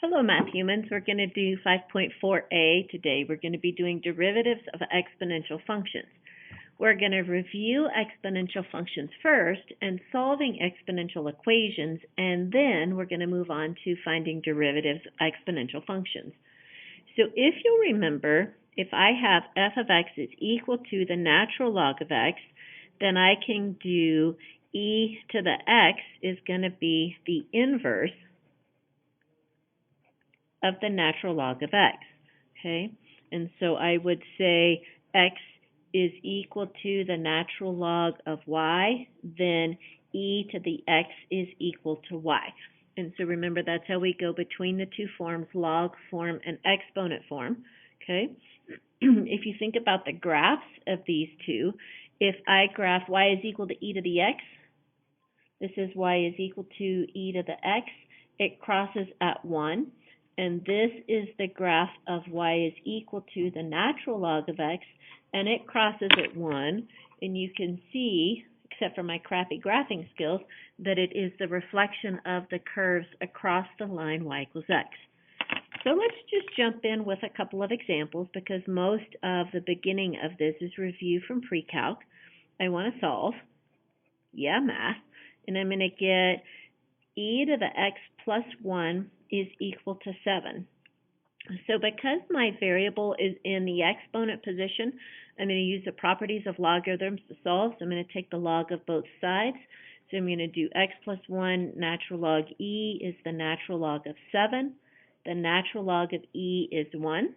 Hello, math humans. We're going to do 5.4a today. We're going to be doing derivatives of exponential functions. We're going to review exponential functions first and solving exponential equations, and then we're going to move on to finding derivatives of exponential functions. So if you'll remember, if I have f of x is equal to the natural log of x, then I can do e to the x is going to be the inverse of the natural log of x, okay? And so I would say x is equal to the natural log of y, then e to the x is equal to y. And so remember, that's how we go between the two forms, log form and exponent form, okay? If you think about the graphs of these two, if I graph y is equal to e to the x, this is y is equal to e to the x, it crosses at 1. And this is the graph of y is equal to the natural log of x, and it crosses at 1. And you can see, except for my crappy graphing skills, that it is the reflection of the curves across the line y equals x. So let's just jump in with a couple of examples, because most of the beginning of this is review from pre-calc. I want to solve, math, and I'm going to get e to the x plus 1 is equal to 7. So because my variable is in the exponent position, I'm going to use the properties of logarithms to solve. So I'm going to take the log of both sides. So I'm going to do x plus 1 natural log e is the natural log of 7. The natural log of e is 1.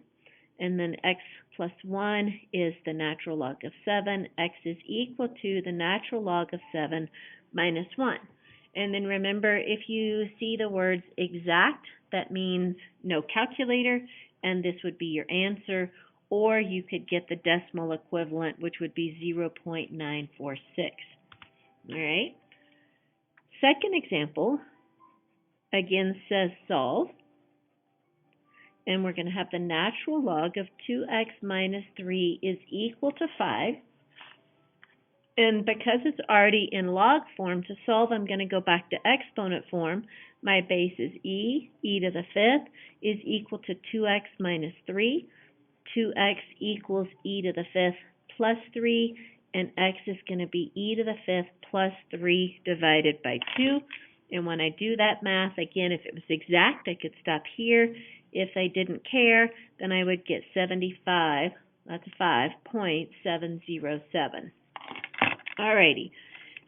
And then x plus 1 is the natural log of 7. X is equal to the natural log of 7 minus 1. And then remember, if you see the words exact, that means no calculator, and this would be your answer, or you could get the decimal equivalent, which would be 0.946. All right. Second example, again, says solve, and we're going to have the natural log of 2x minus 3 is equal to 5. And because it's already in log form, to solve, I'm going to go back to exponent form. My base is e to the 5th is equal to 2x minus 3. 2x equals e to the 5th plus 3, and x is going to be e to the 5th plus 3 divided by 2. And when I do that math, again, if it was exact, I could stop here. If I didn't care, then I would get 75, that's 5.707. Alrighty,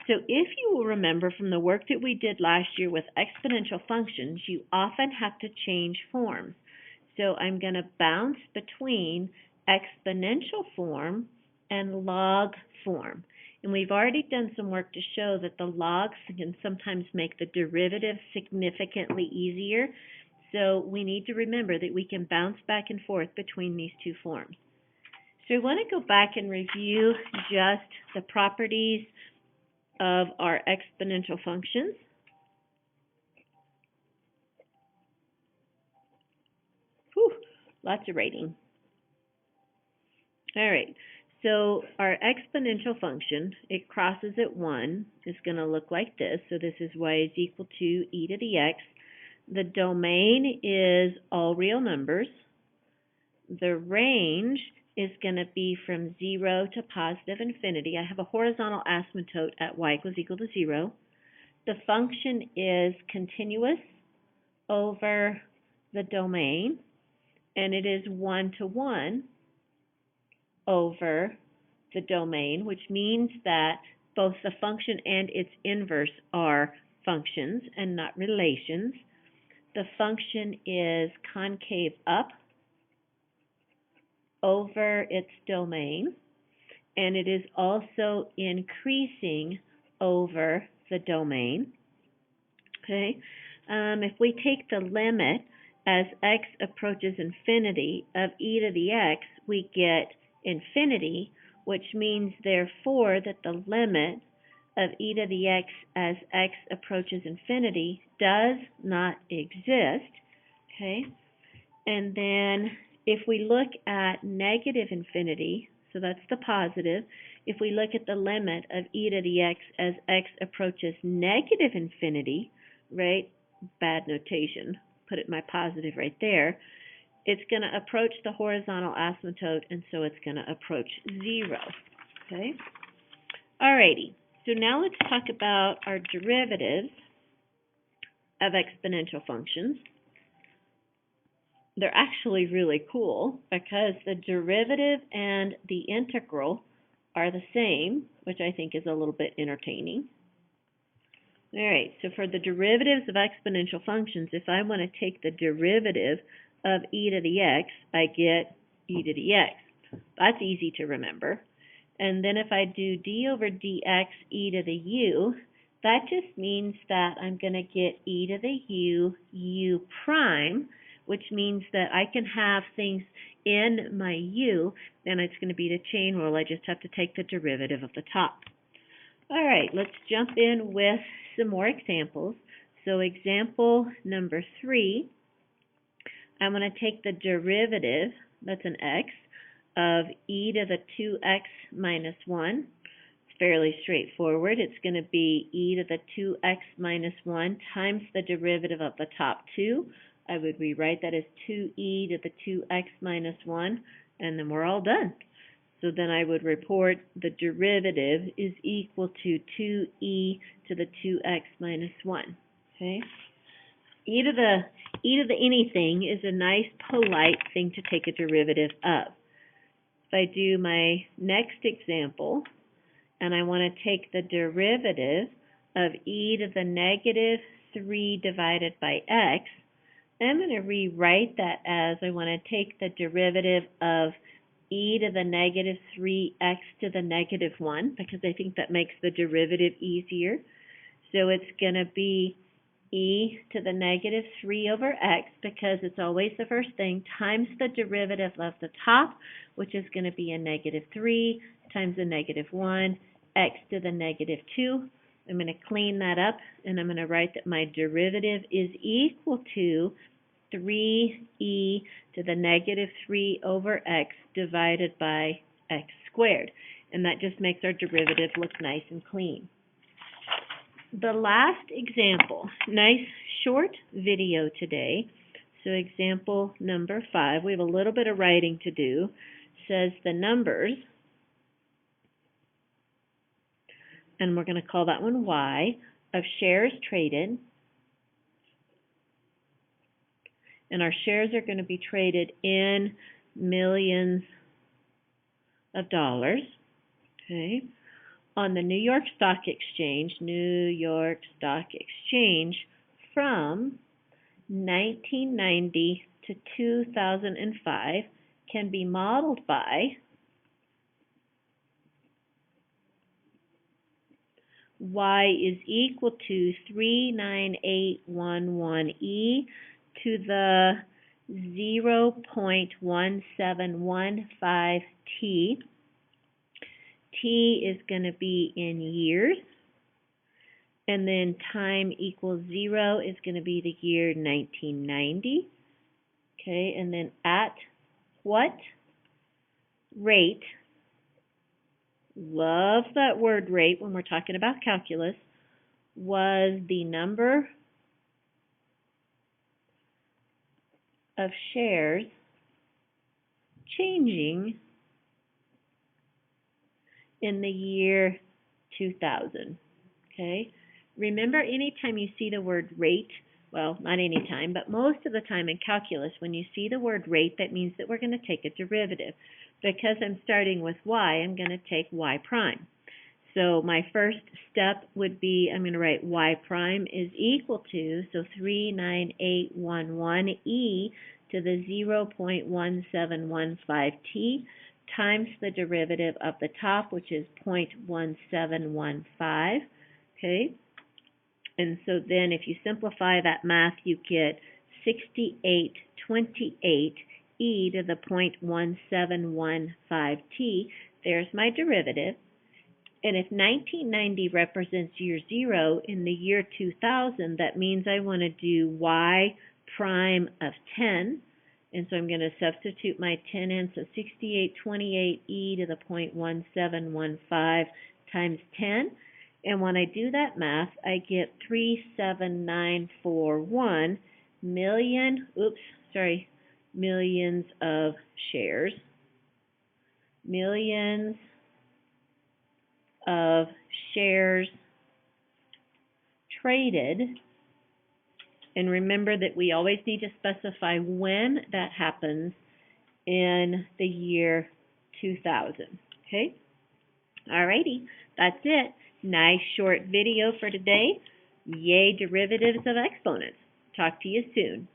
so if you will remember from the work that we did last year with exponential functions, you often have to change forms. So I'm going to bounce between exponential form and log form. And we've already done some work to show that the logs can sometimes make the derivative significantly easier. So we need to remember that we can bounce back and forth between these two forms. So we want to go back and review just the properties of our exponential functions. Whew, lots of writing. All right, so our exponential function, it crosses at 1, is going to look like this. So this is y is equal to e to the x. The domain is all real numbers. The range is going to be from 0 to positive infinity. I have a horizontal asymptote at y equals 0. The function is continuous over the domain, and it is 1-to-1 over the domain, which means that both the function and its inverse are functions and not relations. The function is concave up over its domain, and it is also increasing over the domain. Okay, if we take the limit as x approaches infinity of e to the x, we get infinity, which means therefore that the limit of e to the x as x approaches infinity does not exist. Okay, and then if we look at negative infinity, so that's the positive, if we look at the limit of e to the x as x approaches negative infinity, right, bad notation, put it in my positive right there, it's going to approach the horizontal asymptote, and so it's going to approach 0. Okay? Alrighty, so now let's talk about our derivatives of exponential functions. They're actually really cool because the derivative and the integral are the same, which I think is a little bit entertaining. Alright, so for the derivatives of exponential functions, if I want to take the derivative of e to the x, I get e to the x. That's easy to remember. And then if I do d over dx e to the u, that just means that I'm going to get e to the u prime, which means that I can have things in my u, and it's going to be the chain rule. I just have to take the derivative of the top. All right, let's jump in with some more examples. So example number 3, I'm going to take the derivative, that's an x, of e to the 2x minus 1. It's fairly straightforward. It's going to be e to the 2x minus 1 times the derivative of the top 2. I would rewrite that as 2e to the 2x minus 1, and then we're all done. So then I would report the derivative is equal to 2e to the 2x minus 1. Okay? E to the anything is a nice, polite thing to take a derivative of. If I do my next example, and I want to take the derivative of e to the negative 3 divided by x, I'm going to rewrite that as I want to take the derivative of e to the negative 3x to the negative 1, because I think that makes the derivative easier. So it's going to be e to the negative 3 over x, because it's always the first thing, times the derivative of the top, which is going to be a negative 3 times a negative 1, x to the negative 2. I'm going to clean that up, and I'm going to write that my derivative is equal to 3e to the negative 3 over x divided by x squared. And that just makes our derivative look nice and clean. The last example, nice short video today. So example number 5, we have a little bit of writing to do. Says the numbers, and we're going to call that one y, of shares traded. And our shares are going to be traded in millions of dollars. Okay. On the New York Stock Exchange, from 1990 to 2005 can be modeled by y is equal to 39811e to the 0.1715t. T is going to be in years, and then time equals 0 is going to be the year 1990. Okay, and then at what rate, love that word rate when we're talking about calculus, was the number of shares changing in the year 2000. Okay? Remember, anytime you see the word rate, well, not anytime, but most of the time in calculus, when you see the word rate, that means that we're going to take a derivative. Because I'm starting with y, I'm going to take y prime. So my first step would be, I'm going to write y prime is equal to, so 39811e to the 0.1715t times the derivative of the top, which is 0.1715. Okay? And so then if you simplify that math, you get 6828 e to the 0.1715t. There's my derivative. And if 1990 represents year 0 in the year 2000, that means I want to do y prime of 10. And so I'm going to substitute my 10 in. So 6828 e to the 0.1715 times 10. And when I do that math, I get 37941 millions of shares. Millions of shares traded. And remember that we always need to specify when that happens in the year 2000. Okay? Alrighty, that's it. Nice short video for today. Yay, derivatives of exponents. Talk to you soon.